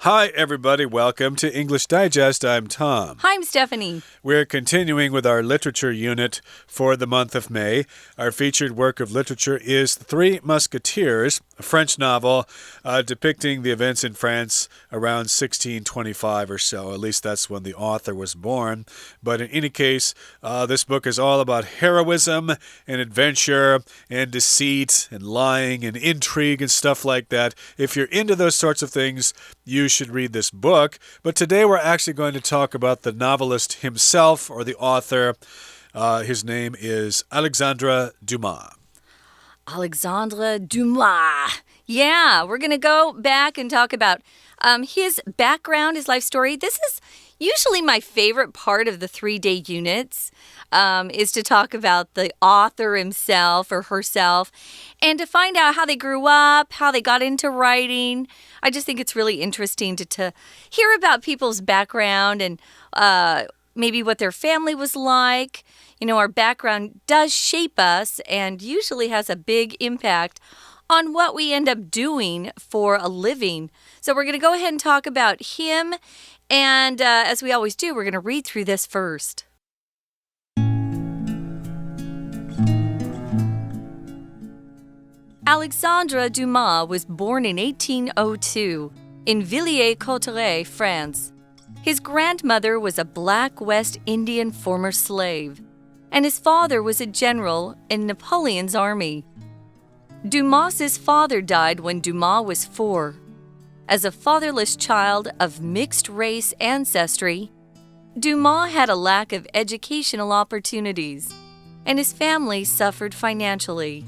Hi, everybody. Welcome to English Digest. I'm Tom. Hi, I'm Stephanie. We're continuing with our literature unit for the month of May. Our featured work of literature is The Three Musketeers, a French novel depicting the events in France around 1625 or so. At least that's when the author was born. But in any case, this book is all about heroism and adventure and deceit and lying and intrigue and stuff like that. If you're into those sorts of things, you should read this book. But today we're actually going to talk about the novelist himself, or the author. His name is Alexandre Dumas. Alexandre Dumas. Yeah, we're going to go back and talk about his background, his life story. This is usually my favorite part of the 3-day units, is to talk about the author himself or herself and to find out how they grew up, how they got into writing. I just think it's really interesting to hear about people's background and maybe what their family was like. You know, our background does shape us and usually has a big impact on what we end up doing for a living. So we're going to go ahead and talk about him. And as we always do, we're going to read through this first. Alexandre Dumas was born in 1802 in Villiers-Cotterêts, France. His grandmother was a black West Indian former slave, and his father was a general in Napoleon's army. Dumas's father died when Dumas was 4. As a fatherless child of mixed-race ancestry, Dumas had a lack of educational opportunities, and his family suffered financially.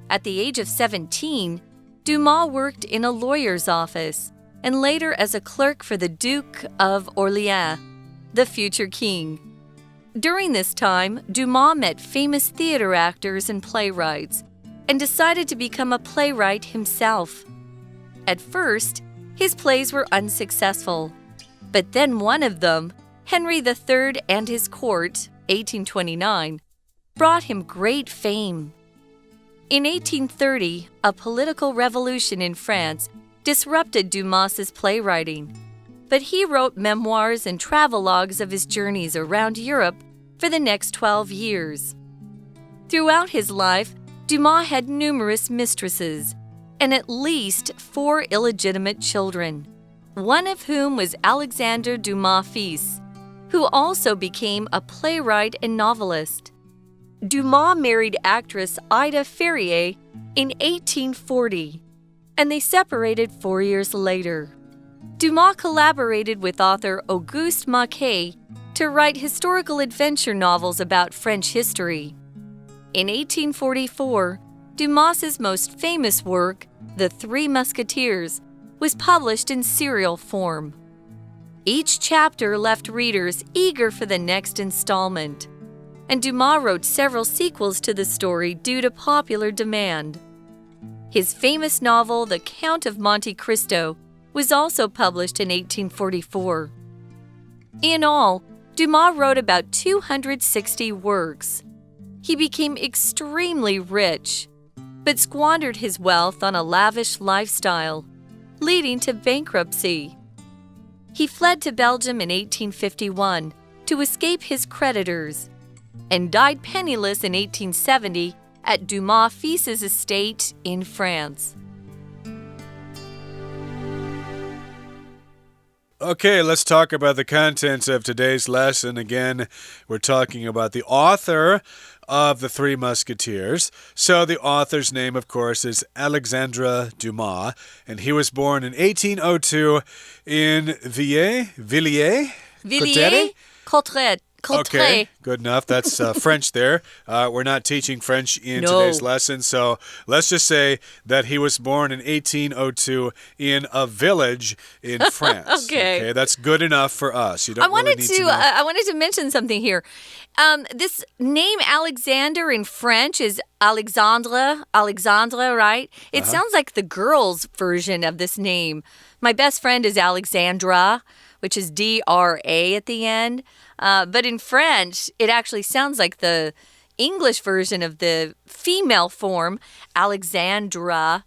At the age of 17, Dumas worked in a lawyer's office and later as a clerk for the Duke of Orleans, the future king. During this time, Dumas met famous theater actors and playwrights and decided to become a playwright himself. At first, his plays were unsuccessful, but then one of them, Henry III and His Court, 1829, brought him great fame. In 1830, a political revolution in France disrupted Dumas's playwriting, but he wrote memoirs and travelogues of his journeys around Europe for the next 12 years. Throughout his life, Dumas had numerous mistresses and at least 4 illegitimate children, one of whom was Alexandre Dumas fils, who also became a playwright and novelist. Dumas married actress Ida Ferrier in 1840, and they separated 4 years later. Dumas collaborated with author Auguste Maquet to write historical adventure novels about French history. In 1844, Dumas's most famous work, The Three Musketeers, was published in serial form. Each chapter left readers eager for the next installment, and Dumas wrote several sequels to the story due to popular demand. His famous novel, The Count of Monte Cristo, was also published in 1844. In all, Dumas wrote about 260 works. He became extremely rich, but squandered his wealth on a lavish lifestyle, leading to bankruptcy. He fled to Belgium in 1851 to escape his creditors, and died penniless in 1870 at Dumas fils' estate in France. Okay, let's talk about the contents of today's lesson. Again, we're talking about the author of The Three Musketeers. So the author's name, of course, is Alexandre Dumas, and he was born in 1802 in Villiers-Cotterêts. Okay, good enough. That's French there. We're not teaching French in today's lesson, so let's just say that he was born in 1802 in a village in France. Okay, that's good enough for us. You don't really need to know. I wanted to mention something here. This name Alexander in French is Alexandre, right? It sounds like the girls' version of this name. My best friend is Alexandra, which is D-R-A at the end. But in French, it actually sounds like the English version of the female form, Alexandre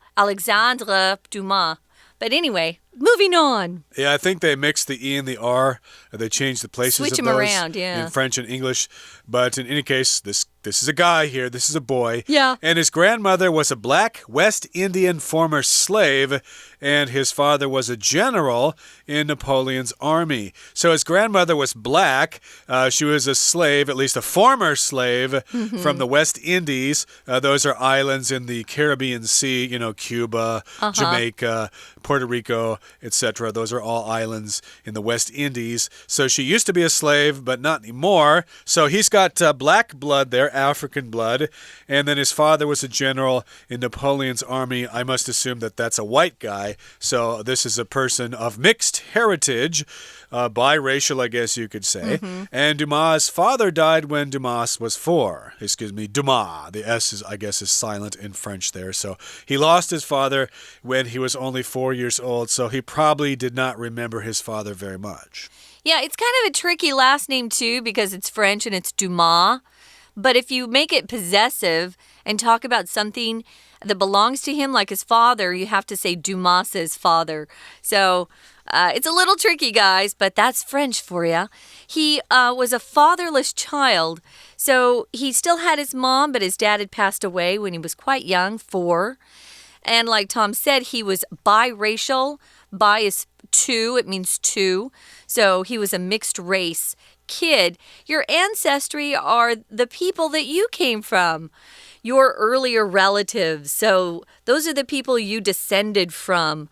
Dumas. But anyway, moving on. Yeah, I think they mixed the E and the R. They changed the places Switch of them those around, yeah. in French and English. But in any case, this is a guy here. This is a boy. Yeah. And his grandmother was a black West Indian former slave, and his father was a general in Napoleon's army. So his grandmother was black. She was a slave, at least a former slave, from the West Indies. Those are islands in the Caribbean Sea, Cuba, Jamaica, Puerto Rico, etc. Those are all islands in the West Indies. So she used to be a slave, but not anymore. So he's got black blood there, African blood. And then his father was a general in Napoleon's army. I must assume that that's a white guy. So this is a person of mixed heritage, biracial, I guess you could say. And Dumas' father died when Dumas was 4. Excuse me, Dumas. The S, I guess, is silent in French there. So he lost his father when he was only 4 years old. So he probably did not remember his father very much. Yeah, it's kind of a tricky last name, too, because it's French and it's Dumas. But if you make it possessive and talk about something that belongs to him, like his father, you have to say Dumas's father. So it's a little tricky, guys, but that's French for you. He was a fatherless child, so he still had his mom, but his dad had passed away when he was quite young, 4. And like Tom said, he was biracial. Bi is 2, it means 2. So he was a mixed race kid. Your ancestry are the people that you came from, your earlier relatives. So those are the people you descended from.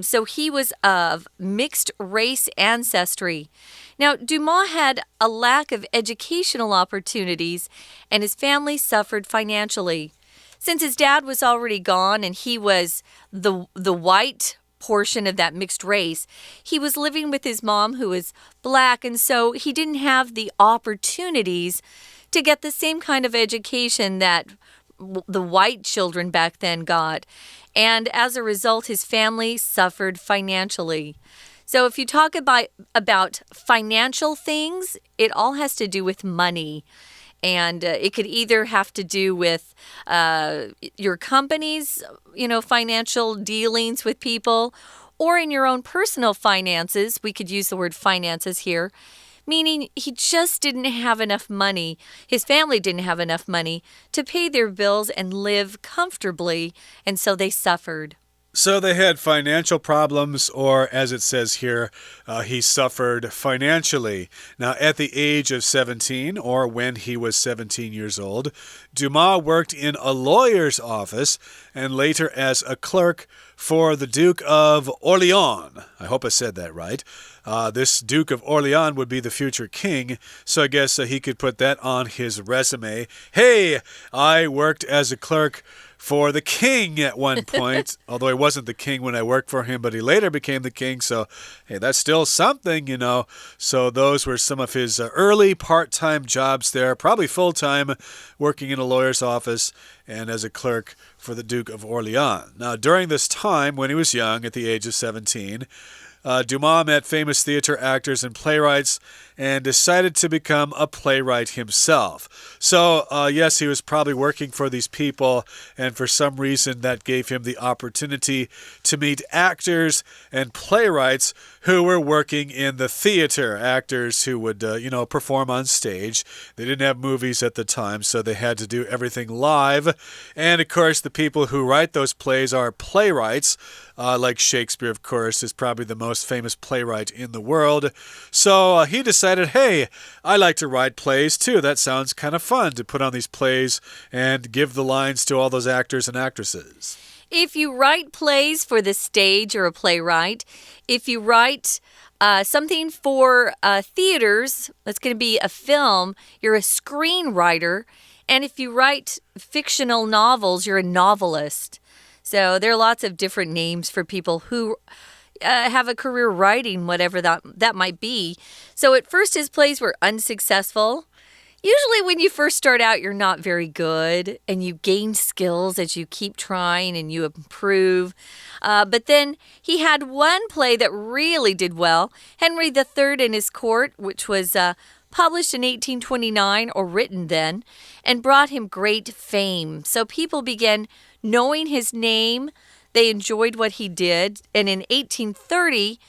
So he was of mixed race ancestry. Now, Dumas had a lack of educational opportunities, and his family suffered financially. Since his dad was already gone and he was the white portion of that mixed race, he was living with his mom who was black, and so he didn't have the opportunities to get the same kind of education that the white children back then got. And as a result, his family suffered financially. So if you talk about financial things, it all has to do with money. And it could either have to do with your company's, financial dealings with people, or in your own personal finances. We could use the word finances here, meaning he just didn't have enough money. His family didn't have enough money to pay their bills and live comfortably, and so they suffered. So they had financial problems, or as it says here, he suffered financially. Now, at the age of 17, or when he was 17 years old, Dumas worked in a lawyer's office and later as a clerk for the Duke of Orleans. I hope I said that right. This Duke of Orleans would be the future king, so I guess he could put that on his resume. Hey, I worked as a clerk for the king at one point, although he wasn't the king when I worked for him, but he later became the king, so hey, that's still something, So those were some of his early part-time jobs there, probably full-time, working in a lawyer's office and as a clerk for the Duke of Orleans. Now, during this time, when he was young, at the age of 17, Dumas met famous theater actors and playwrights and decided to become a playwright himself. So, yes, he was probably working for these people, and for some reason that gave him the opportunity to meet actors and playwrights who were working in the theater, actors who would, perform on stage. They didn't have movies at the time, so they had to do everything live. And, of course, the people who write those plays are playwrights, like Shakespeare, of course, is probably the most famous playwright in the world. So he decided, hey, I like to write plays too. That sounds kind of fun to put on these plays and give the lines to all those actors and actresses. If you write plays for the stage, you're a playwright. If you write something for theaters, that's going to be a film, you're a screenwriter. And if you write fictional novels, you're a novelist. So there are lots of different names for people who have a career writing, whatever that might be. So at first his plays were unsuccessful. Usually when you first start out, you're not very good, and you gain skills as you keep trying and you improve. But then he had one play that really did well, Henry III and His Court, which was published in 1829, or written then, and brought him great fame. So people began knowing his name. They enjoyed what he did, and in 1830,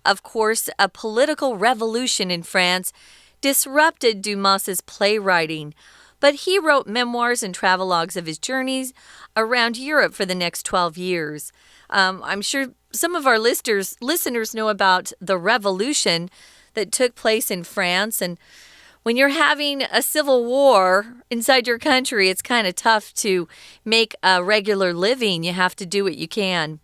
of course, a political revolution in France disrupted Dumas's playwriting. But he wrote memoirs and travelogues of his journeys around Europe for the next 12 years. I'm sure some of our listeners know about the revolution that took place in France. And when you're having a civil war inside your country, it's kind of tough to make a regular living. You have to do what you can.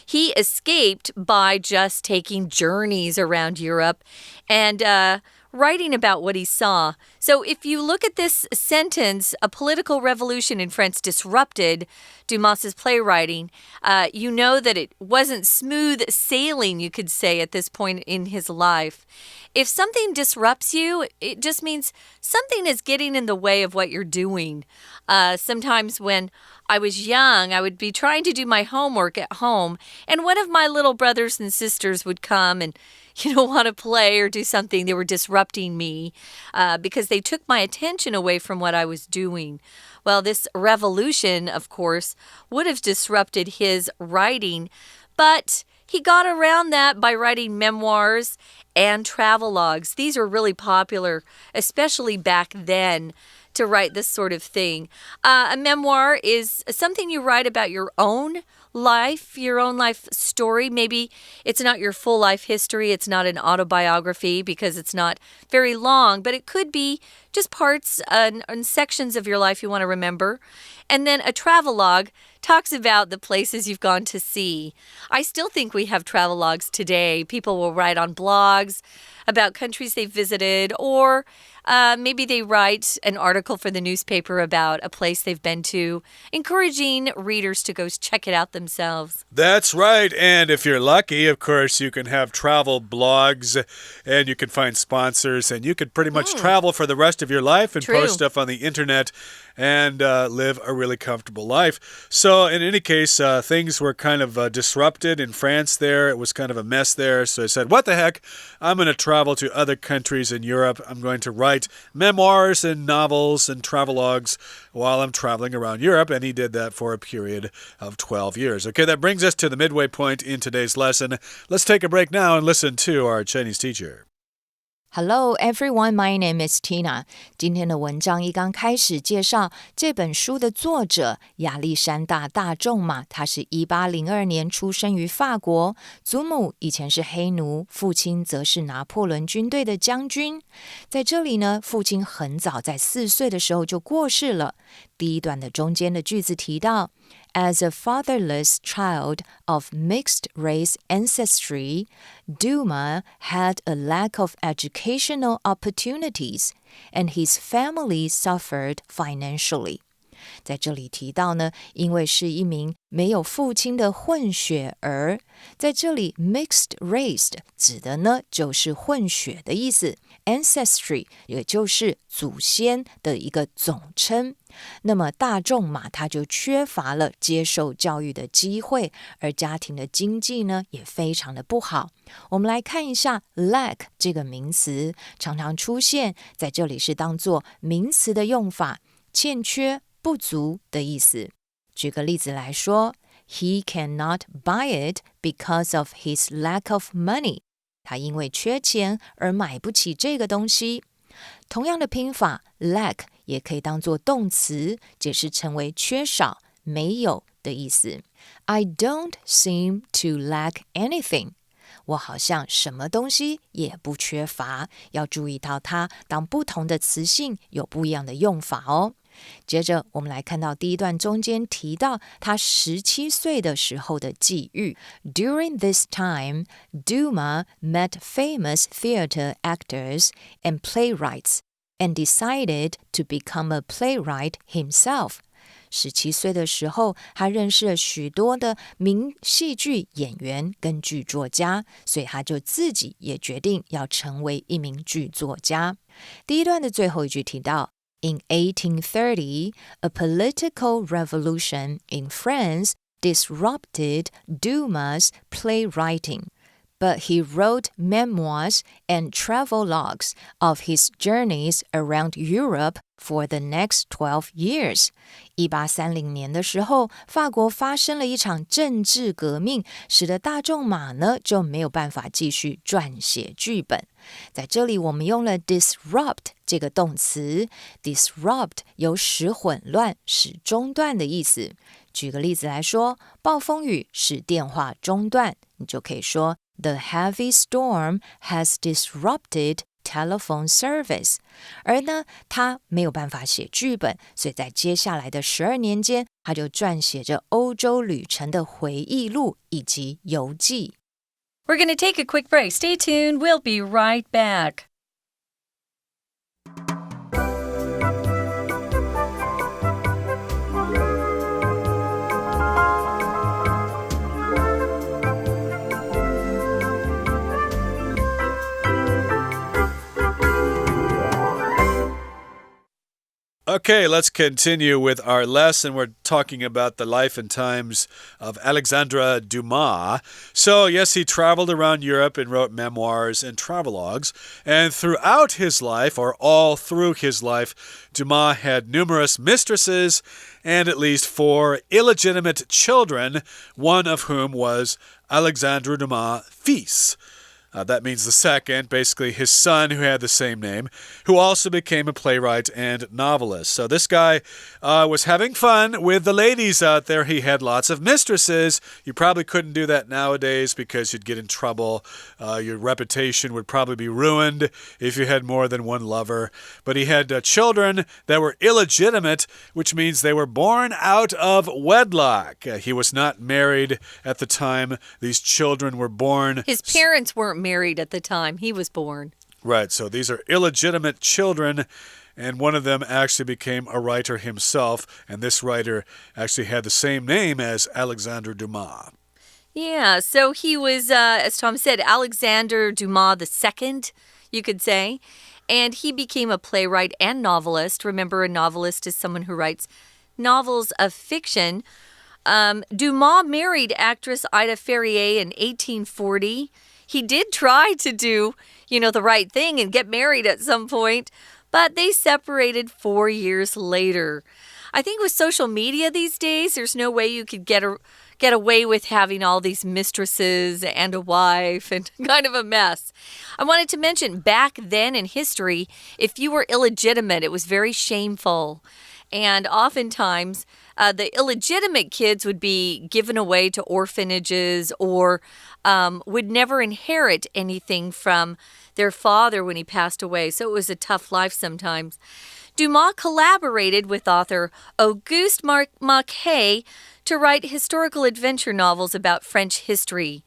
He escaped by just taking journeys around Europe and writing about what he saw. So if you look at this sentence, a political revolution in France disrupted Dumas's playwriting, you know that it wasn't smooth sailing, you could say, at this point in his life. If something disrupts you, it just means something is getting in the way of what you're doing. Sometimes when I was young, I would be trying to do my homework at home, and one of my little brothers and sisters would come and want to play or do something. They were disrupting me because they took my attention away from what I was doing. Well, this revolution, of course, would have disrupted his writing, but he got around that by writing memoirs and travelogues. These are really popular, especially back then, to write this sort of thing. A memoir is something you write about your own life story. Maybe it's not your full life history. It's not an autobiography because it's not very long, but it could be just parts and sections of your life you want to remember. And then a travelogue talks about the places you've gone to see. I still think we have travelogues today. People will write on blogs about countries they've visited, or maybe they write an article for the newspaper about a place they've been to, encouraging readers to go check it out themselves. That's right. And if you're lucky, of course, you can have travel blogs and you can find sponsors and you could pretty much travel for the rest of your life and post stuff on the internet and live a really comfortable life. So in any case, things were kind of disrupted in France there. It was kind of a mess there. So I said, what the heck? I'm going to travel to other countries in Europe. I'm going to write memoirs and novels and travelogues while I'm traveling around Europe. And he did that for a period of 12 years. Okay, that brings us to the midway point in today's lesson. Let's take a break now and listen to our Chinese teacher. Hello everyone, my name is Tina. 今天的文章一刚开始介绍这本书的作者亚历山大大仲马，他是1802年出生于法国，祖母以前是黑奴，父亲则是拿破仑军队的将军。在这里呢，父亲很早在4岁的时候就过世了。第一段的中间的句子提到As a fatherless child of mixed race ancestry, Dumas had a lack of educational opportunities, and his family suffered financially. 在这里提到呢，因为是一名没有父亲的混血儿，在这里 mixed race 指的呢就是混血的意思， ancestry 也就是祖先的一个总称。那么大仲马他就缺乏了接受教育的机会，而家庭的经济呢也非常的不好。我们来看一下 lack 这个名词，常常出现在这里是当作名词的用法，欠缺不足的意思。举个例子来说 He cannot buy it because of his lack of money. 他因为缺钱而买不起这个东西。同样的拼法 lack 也可以当作动词，解释成为缺少、没有的意思。I don't seem to lack anything. 我好像什么东西也不缺乏。要注意到它当不同的词性有不一样的用法哦。接着我们来看到第一段中间提到他17岁的时候的际遇。During this time, Dumas met famous theater actors and playwrights and decided to become a playwright himself. 17岁的时候，他认识了许多的名戏剧演员跟剧作家，所以他就自己也决定要成为一名剧作家。第一段的最后一句提到In 1830, a political revolution in France disrupted Dumas' playwriting, but he wrote memoirs and travelogues of his journeys around Europe for the next 12 years. 1830年的时候，法国发生了一场政治革命，使得大仲马呢就没有办法继续撰写剧本。在这里我们用了 disrupt 这个动词， disrupt 有使混乱、使中断的意思。举个例子来说，暴风雨使电话中断，你就可以说 The heavy storm has disrupted telephone service. 而呢，他没有办法写剧本，所以在接下来的12年间，他就撰写着欧洲旅程的回忆录以及游记。We're going to take a quick break. Stay tuned. We'll be right back. Okay, let's continue with our lesson. We're talking about the life and times of Alexandre Dumas. So, yes, he traveled around Europe and wrote memoirs and travelogues. And throughout his life, or all through his life, Dumas had numerous mistresses and at least 4 illegitimate children, one of whom was Alexandre Dumas' fils. That means the second, basically his son who had the same name, who also became a playwright and novelist. So this guy was having fun with the ladies out there. He had lots of mistresses. You probably couldn't do that nowadays because you'd get in trouble. Your reputation would probably be ruined if you had more than one lover. But he had children that were illegitimate, which means they were born out of wedlock. He was not married at the time these children were born. His parents weren't married at the time he was born. Right, so these are illegitimate children, and one of them actually became a writer himself, and this writer actually had the same name as Alexandre Dumas. Yeah, so he was, as Tom said, Alexandre Dumas II, you could say, and he became a playwright and novelist. Remember, a novelist is someone who writes novels of fiction. Dumas married actress Ida Ferrier in 1840. He did try to do, the right thing and get married at some point, but they separated 4 years later. I think with social media these days, there's no way you could get away with having all these mistresses and a wife and kind of a mess. I wanted to mention, back then in history, if you were illegitimate, it was very shameful. And oftentimes, the illegitimate kids would be given away to orphanages or would never inherit anything from their father when he passed away. So it was a tough life sometimes. Dumas collaborated with author Auguste Maquet to write historical adventure novels about French history.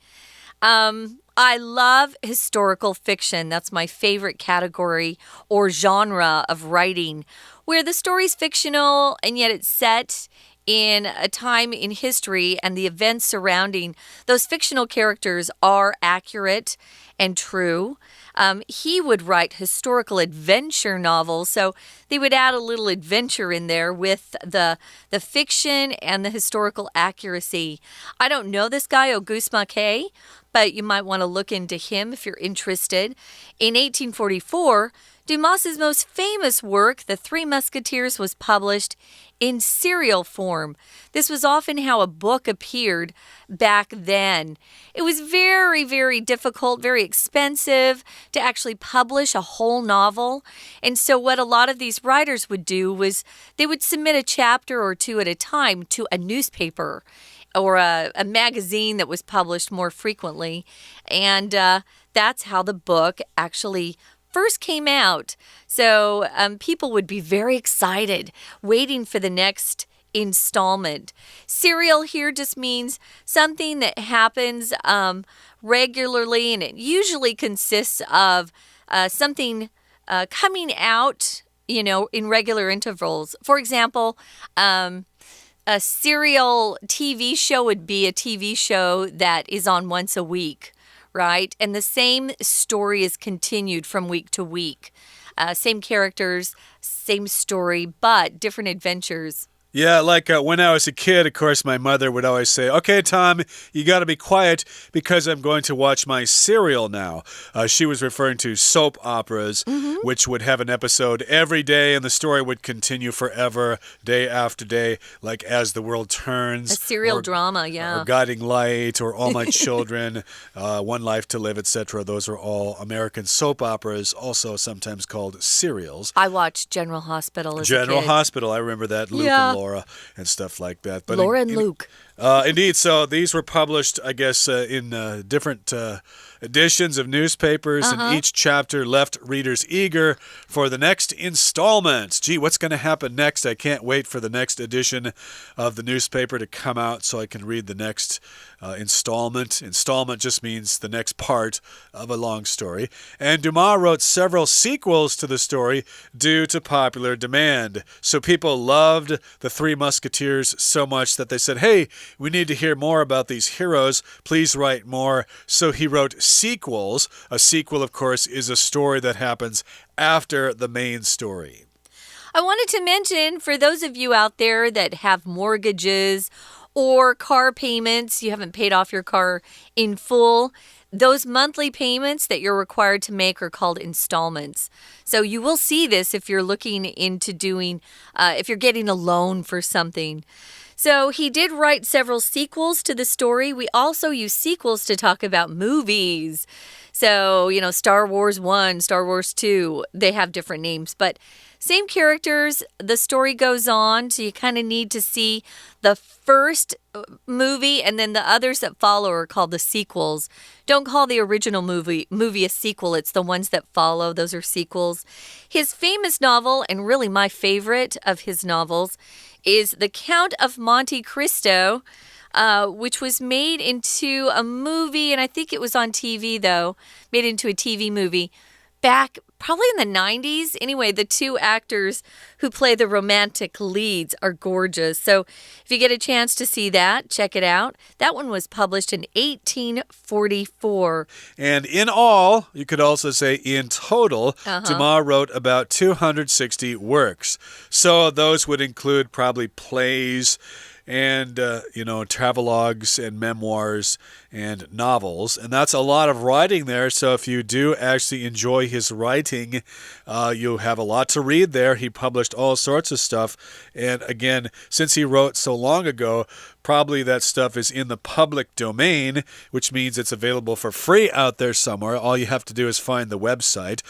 I love historical fiction. That's my favorite category or genre of writing, where the story's fictional and yet it's set in a time in history and the events surrounding those fictional characters are accurate and true. He would write historical adventure novels, so they would add a little adventure in there with the fiction and the historical accuracy. I don't know this guy, Auguste Maquet, but you might want to look into him if you're interested. In 1844, Dumas's most famous work, The Three Musketeers, was published in serial form. This was often how a book appeared back then. It was very, very difficult, very expensive to actually publish a whole novel. And so what a lot of these writers would do was they would submit a chapter or two at a time to a newspaper or a magazine that was published more frequently. And that's how the book actually first came out. So people would be very excited, waiting for the next installment. Serial here just means something that happens regularly, and it usually consists of something coming out, in regular intervals. For example, a serial TV show would be a TV show that is on once a week, right? And the same story is continued from week to week. Same characters, same story, but different adventures. Yeah, like when I was a kid, of course, my mother would always say, okay, Tom, you got to be quiet because I'm going to watch my serial now. She was referring to soap operas, which would have an episode every day, and the story would continue forever, day after day, like As the World Turns. A serial drama, yeah. Or Guiding Light, or All My Children, One Life to Live, etc. Those are all American soap operas, also sometimes called serials. I watched General Hospital as a kid. General Hospital, I remember that. Luke and Laura and stuff like that. But Laura and Luke. Indeed, so these were published, I guess, in different editions of newspapers, and each chapter left readers eager for the next installment. Gee, what's going to happen next? I can't wait for the next edition of the newspaper to come out so I can read the next installment. Installment just means the next part of a long story. And Dumas wrote several sequels to the story due to popular demand. So people loved the Three Musketeers so much that they said, hey, we need to hear more about these heroes. Please write more. So he wrote sequels. A sequel, of course, is a story that happens after the main story. I wanted to mention, for those of you out there that have mortgages or car payments, you haven't paid off your car in full, those monthly payments that you're required to make are called installments. So you will see this if you're looking into doing, if you're getting a loan for something. So he did write several sequels to the story. We also use sequels to talk about movies. So, you know, Star Wars 1, Star Wars 2, they have different names, but same characters, the story goes on, so you kind of need to see the first movie, and then the others that follow are called the sequels. Don't call the original movie a sequel, it's the ones that follow, those are sequels. His famous novel, and really my favorite of his novels, is The Count of Monte Cristo, which was made into a movie, and I think it was on TV, though, made into a TV movie back probably in the 90s. Anyway, the two actors who play the romantic leads are gorgeous. So if you get a chance to see that, check it out. That one was published in 1844. And in all, you could also say in total, Dumas wrote about 260 works. So those would include probably plays and, travelogues and memoirs and novels. And that's a lot of writing there. So if you do actually enjoy his writing, you'll have a lot to read there. He published all sorts of stuff. And again, since he wrote so long ago, probably that stuff is in the public domain, which means it's available for free out there somewhere. All you have to do is find the website.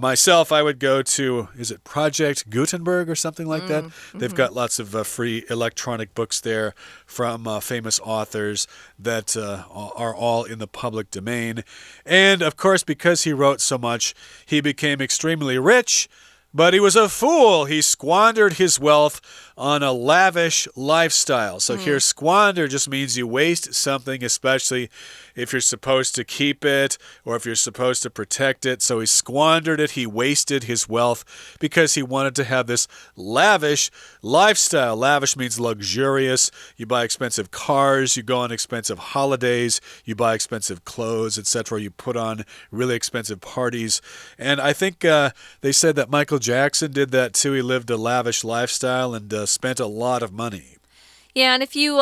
Myself, I would go to, is it Project Gutenberg or something like that? They've got lots of free electronic books there from famous authors that are all in the public domain. And, of course, because he wrote so much, he became extremely rich. But he was a fool. He squandered his wealth on a lavish lifestyle. So here, squander just means you waste something, especially if you're supposed to keep it or if you're supposed to protect it. So he squandered it. He wasted his wealth because he wanted to have this lavish lifestyle. Lavish means luxurious. You buy expensive cars. You go on expensive holidays. You buy expensive clothes, etc. You put on really expensive parties. And I think they said that Michael Jackson did that too. He lived a lavish lifestyle and spent a lot of money. Yeah, and if you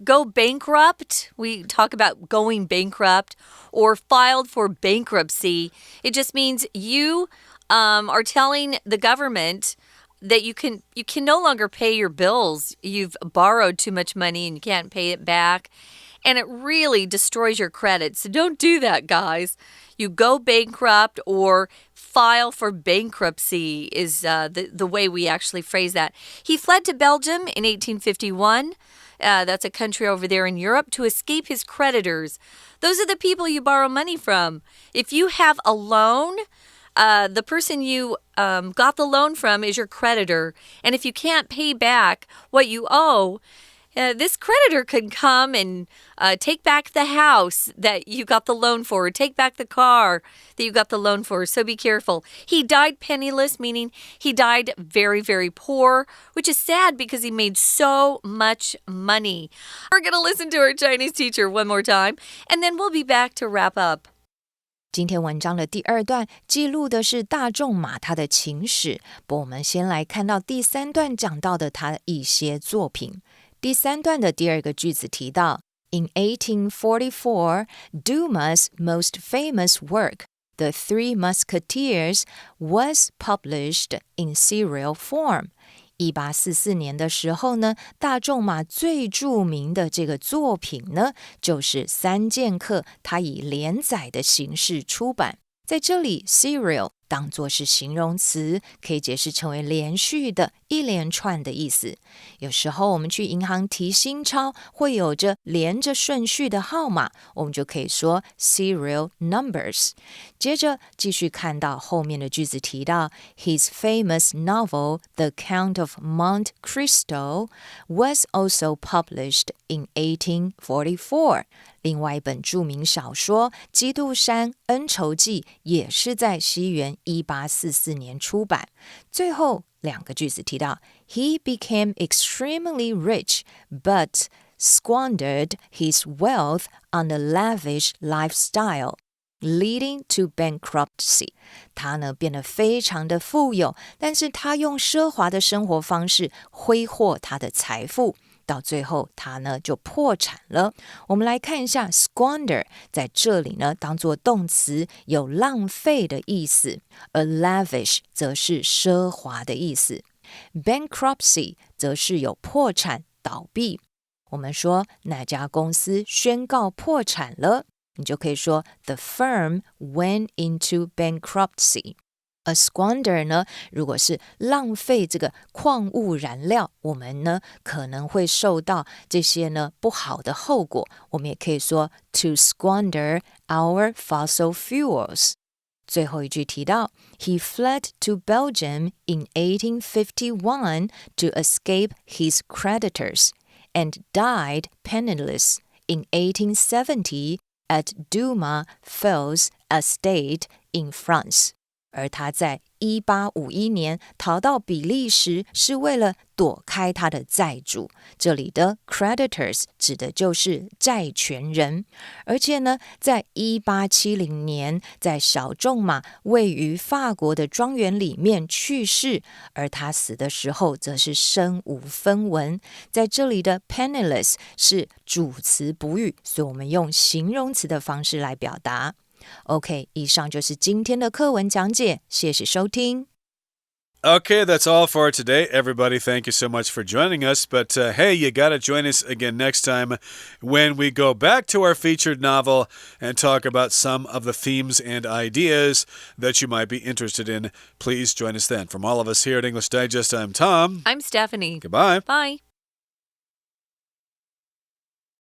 go bankrupt, we talk about going bankrupt or filed for bankruptcy. It just means you are telling the government that you can no longer pay your bills. You've borrowed too much money and you can't pay it back. And it really destroys your credit. So don't do that, guys. You go bankrupt or file for bankruptcy is the way we actually phrase that. He fled to Belgium in 1851. That's a country over there in Europe, to escape his creditors. Those are the people you borrow money from. If you have a loan, the person you got the loan from is your creditor. And if you can't pay back what you owe, this creditor could come and take back the house that you got the loan for, or take back the car that you got the loan for. So be careful. He died penniless, meaning he died very, very poor, which is sad because he made so much money. We're going to listen to our Chinese teacher one more time, and then we'll be back to wrap up. 今天文章的第二段记录的是大仲马他的情史，我们先来看到第三段讲到的他的一些作品。第三段的第二个句子提到 In 1844, Dumas' most famous work, The Three Musketeers, was published in serial form.1844年的时候呢，大仲马最著名的这个作品呢，就是三剑客，它以连载的形式出版。在这里 serial 当作是形容词，可以解释成为连续的、一连串的意思。有时候我们去银行提新钞，会有着连着顺序的号码，我们就可以说 serial numbers。接着继续看到后面的句子提到 His famous novel, The Count of Monte Cristo, was also published in 1844. 另外一本著名小说《基督山恩仇记》也是在西元1844年出版。最后两个句子提到 He became extremely rich, but squandered his wealth on a lavish lifestyle, leading to bankruptcy. 他呢变得非常的富有，但是他用奢华的生活方式挥霍他的财富。到最后他呢就破产了。我们来看一下 squander 在这里呢当作动词，有浪费的意思，而 lavish 则是奢华的意思， bankruptcy 则是有破产倒闭。我们说哪家公司宣告破产了，你就可以说 The firm went into bankruptcy。A squander 呢，如果是浪费这个矿物燃料，我们呢可能会受到这些呢不好的后果。我们也可以说 to squander our fossil fuels。最后一句提到 He fled to Belgium in 1851 to escape his creditors and died penniless in 1870 at Dumas Fels Estate in France。而他在1851年逃到比利时，是为了躲开他的债主。这里的 creditors 指的就是债权人。而且呢，在1870年，在小仲马位于法国的庄园里面去世，而他死的时候则是身无分文。在这里的 penniless 是主词补语，所以我们用形容词的方式来表达。OK， 以上就是今天的课文讲解，谢谢收听。Okay, that's all for today. Everybody, thank you so much for joining us. But hey, you got to join us again next time when we go back to our featured novel and talk about some of the themes and ideas that you might be interested in. Please join us then. From all of us here at English Digest, I'm Tom. I'm Stephanie. Goodbye. Bye.